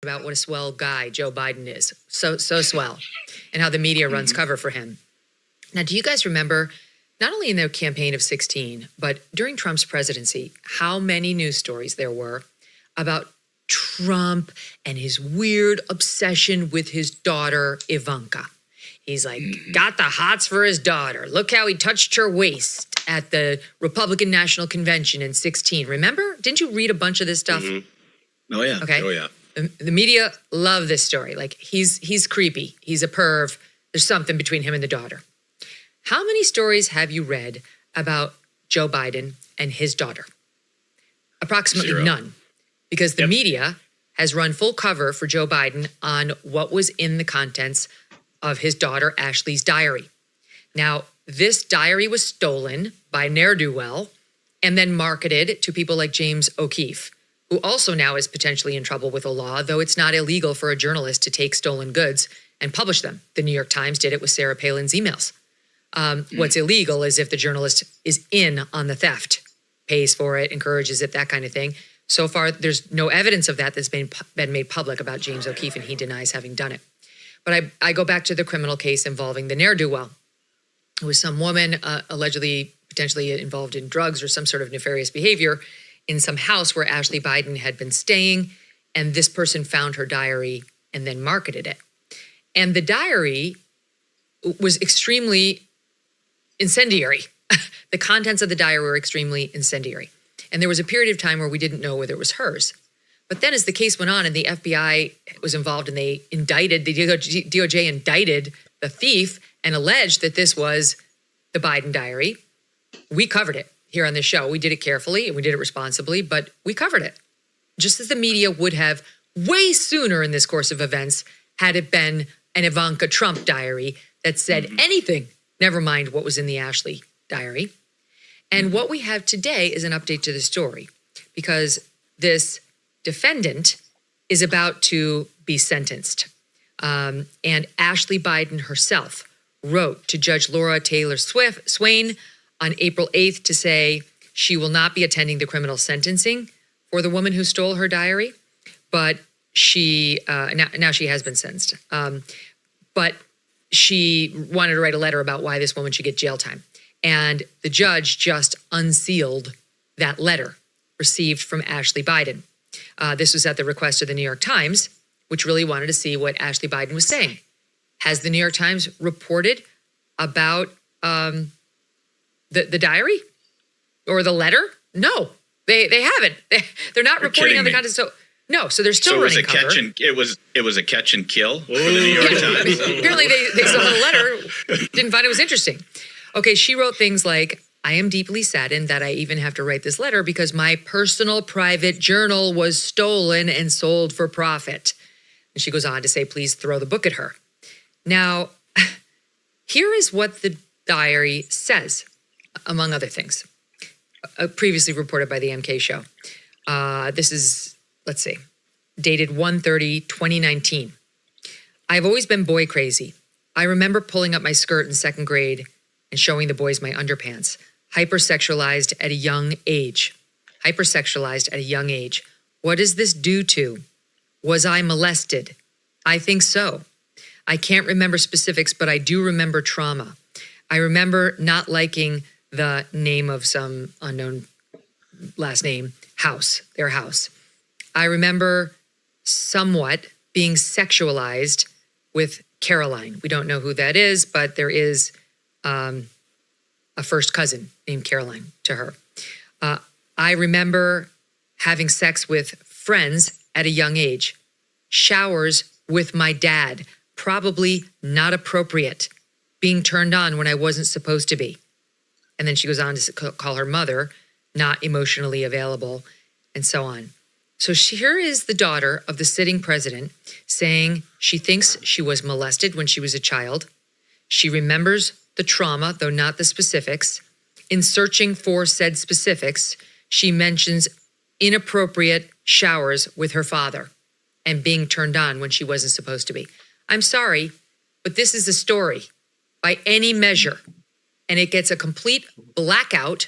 about what a swell guy Joe Biden is. So swell. And how the media runs cover for him. Now, do you guys remember, not only in the campaign of 16, but during Trump's presidency, how many news stories there were about Trump and his weird obsession with his daughter, Ivanka? He's like, got the hots for his daughter. Look how he touched her waist at the Republican National Convention in 16. Remember? Didn't you read a bunch of this stuff? Oh, yeah. Okay. Oh, yeah. The media love this story. Like, he's creepy. He's a perv. There's something between him and the daughter. How many stories have you read about Joe Biden and his daughter? Approximately 0. none. Because the media has run full cover for Joe Biden on what was in the contents of his daughter Ashley's diary. Now, this diary was stolen by ne'er-do-well and then marketed to people like James O'Keefe, who also now is potentially in trouble with the law, though it's not illegal for a journalist to take stolen goods and publish them. The New York Times did it with Sarah Palin's emails. What's illegal is if the journalist is in on the theft, pays for it, encourages it, that kind of thing. So far, there's no evidence of that that's been made public about James O'Keefe, and he denies having done it. But I go back to the criminal case involving the ne'er-do-well. It was some woman allegedly, potentially involved in drugs or some sort of nefarious behavior in some house where Ashley Biden had been staying, and this person found her diary and then marketed it. And the diary was extremely incendiary. The contents of the diary were extremely incendiary. And there was a period of time where we didn't know whether it was hers. But then as the case went on and the FBI was involved and they indicted, the DOJ indicted the thief and alleged that this was the Biden diary, we covered it here on this show. We did it carefully and we did it responsibly, but we covered it. Just as the media would have way sooner in this course of events had it been an Ivanka Trump diary that said anything, never mind what was in the Ashley diary. And what we have today is an update to the story because this defendant is about to be sentenced. And Ashley Biden herself wrote to Judge Laura Taylor Swain on April 8th to say she will not be attending the criminal sentencing for the woman who stole her diary, but she, now she has been sentenced. But she wanted to write a letter about why this woman should get jail time. And the judge just unsealed that letter received from Ashley Biden. This was at the request of the New York Times, which really wanted to see what Ashley Biden was saying. Has the New York Times reported about the diary or the letter? No, they haven't. They're not reporting on the content. So no, so they're still running cover. It was a catch and kill for the New York Times. Apparently they still had a letter, didn't find it was interesting. Okay, she wrote things like, I am deeply saddened that I even have to write this letter because my personal private journal was stolen and sold for profit. And she goes on to say, please throw the book at her. Now, here is what the diary says, among other things, previously reported by the MK show. This is, let's see, dated 1/30/2019. I've always been boy crazy. I remember pulling up my skirt in second grade and showing the boys my underpants. Hypersexualized at a young age. Hypersexualized at a young age. What does this do to? Was I molested? I think so. I can't remember specifics, but I do remember trauma. I remember not liking the name of some unknown last name, their house. I remember somewhat being sexualized with Caroline. We don't know who that is, but there is a first cousin named Caroline to her. I remember having sex with friends at a young age. Showers with my dad, probably not appropriate. Being turned on when I wasn't supposed to be. And then she goes on to call her mother not emotionally available and so on. So here is the daughter of the sitting president saying she thinks she was molested when she was a child. She remembers the trauma, though not the specifics. In searching for said specifics, she mentions inappropriate showers with her father and being turned on when she wasn't supposed to be. I'm sorry, but this is a story by any measure, and it gets a complete blackout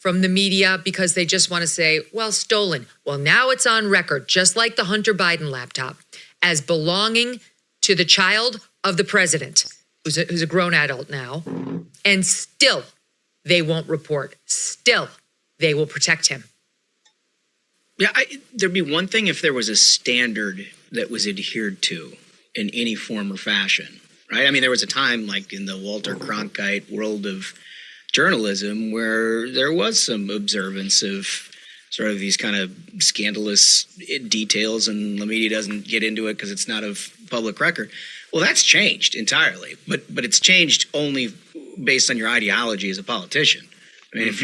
from the media because they just want to say, well, stolen. Well, now it's on record, just like the Hunter Biden laptop, as belonging to the child of the president, who's a grown adult now, and still they won't report. Still, they will protect him. Yeah, there'd be one thing if there was a standard that was adhered to in any form or fashion, right? I mean, there was a time like in the Walter Cronkite world of journalism where there was some observance of sort of these kind of scandalous details, and the media doesn't get into it because it's not of public record. Well, that's changed entirely, but it's changed only based on your ideology as a politician. I mean, if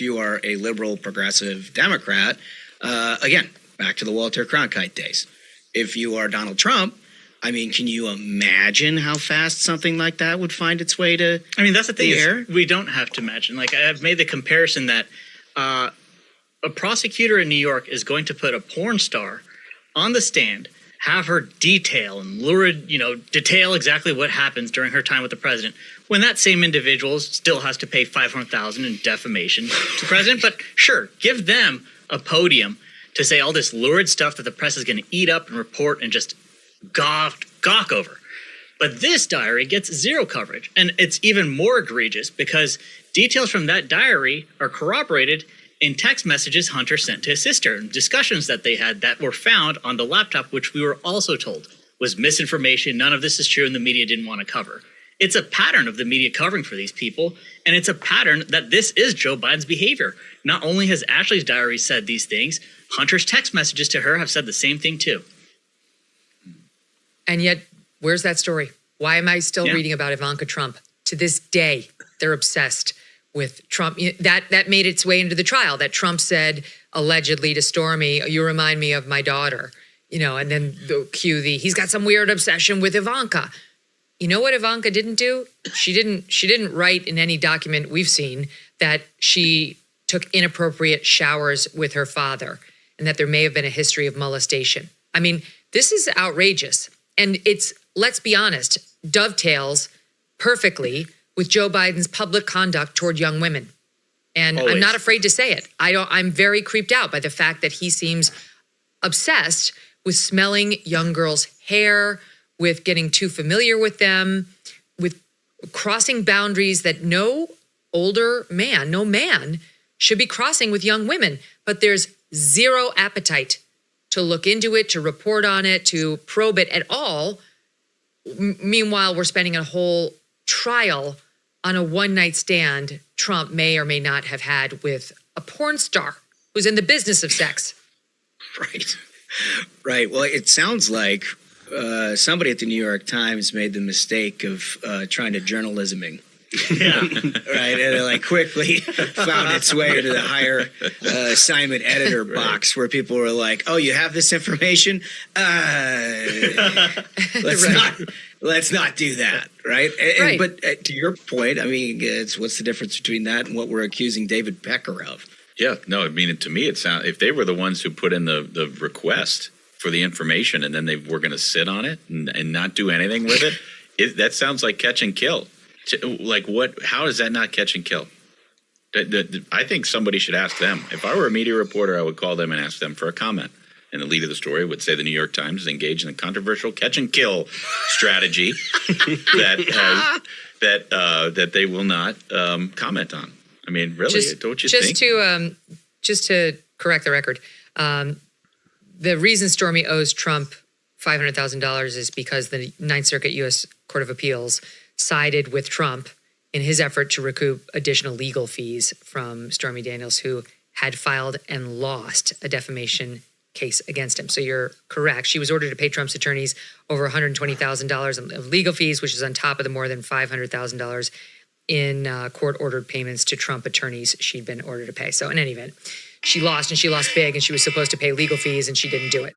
you are a liberal, progressive Democrat, again, back to the Walter Cronkite days. If you are Donald Trump, I mean, can you imagine how fast something like that would find its way to? I mean, that's the thing is we don't have to imagine. Like, I've made the comparison that a prosecutor in New York is going to put a porn star on the stand, have her detail exactly what happens during her time with the president, when that same individual still has to pay $500,000 in defamation to the president. But sure, give them a podium to say all this lurid stuff that the press is going to eat up and report and just gawk over. But this diary gets zero coverage. And it's even more egregious because details from that diary are corroborated in text messages Hunter sent to his sister and discussions that they had that were found on the laptop, which we were also told was misinformation. None of this is true and the media didn't want to cover. It's a pattern of the media covering for these people, and it's a pattern that this is Joe Biden's behavior. Not only has Ashley's diary said these things, Hunter's text messages to her have said the same thing too. And yet, where's that story? Why am I still reading about Ivanka Trump? To this day, they're obsessed with Trump. That made its way into the trial, that Trump said allegedly to Stormy, you remind me of my daughter, and then he's got some weird obsession with Ivanka. You know what Ivanka didn't do? She didn't write in any document we've seen that she took inappropriate showers with her father and that there may have been a history of molestation. I mean, this is outrageous. And it's, let's be honest, dovetails perfectly with Joe Biden's public conduct toward young women. And always. I'm not afraid to say it. I'm very creeped out by the fact that he seems obsessed with smelling young girls' hair, with getting too familiar with them, with crossing boundaries that no man should be crossing with young women. But there's zero appetite to look into it, to report on it, to probe it at all. Meanwhile, we're spending a whole trial on a one-night stand Trump may or may not have had with a porn star who's in the business of sex. Right. Well, it sounds like somebody at the New York Times made the mistake of trying to journalisming. Yeah. Right. And it quickly found its way into the higher assignment editor box where people were like, oh, you have this information? Let's not do that. Right. But to your point, I mean, what's the difference between that and what we're accusing David Pecker of? Yeah. No, I mean, to me, it sounds if they were the ones who put in the request for the information and then they were going to sit on it and not do anything with it, that sounds like catch and kill. Like what? How is that not catch and kill? I think somebody should ask them. If I were a media reporter, I would call them and ask them for a comment. And the lead of the story would say the New York Times is engaged in a controversial catch and kill strategy that they will not comment on. I mean, really, don't you think? Just to correct the record, the reason Stormy owes Trump $500,000 is because the Ninth Circuit U.S. Court of Appeals sided with Trump in his effort to recoup additional legal fees from Stormy Daniels, who had filed and lost a defamation case against him. So you're correct. She was ordered to pay Trump's attorneys over $120,000 of legal fees, which is on top of the more than $500,000 in court-ordered payments to Trump attorneys she'd been ordered to pay. So in any event, she lost, and she lost big, and she was supposed to pay legal fees, and she didn't do it.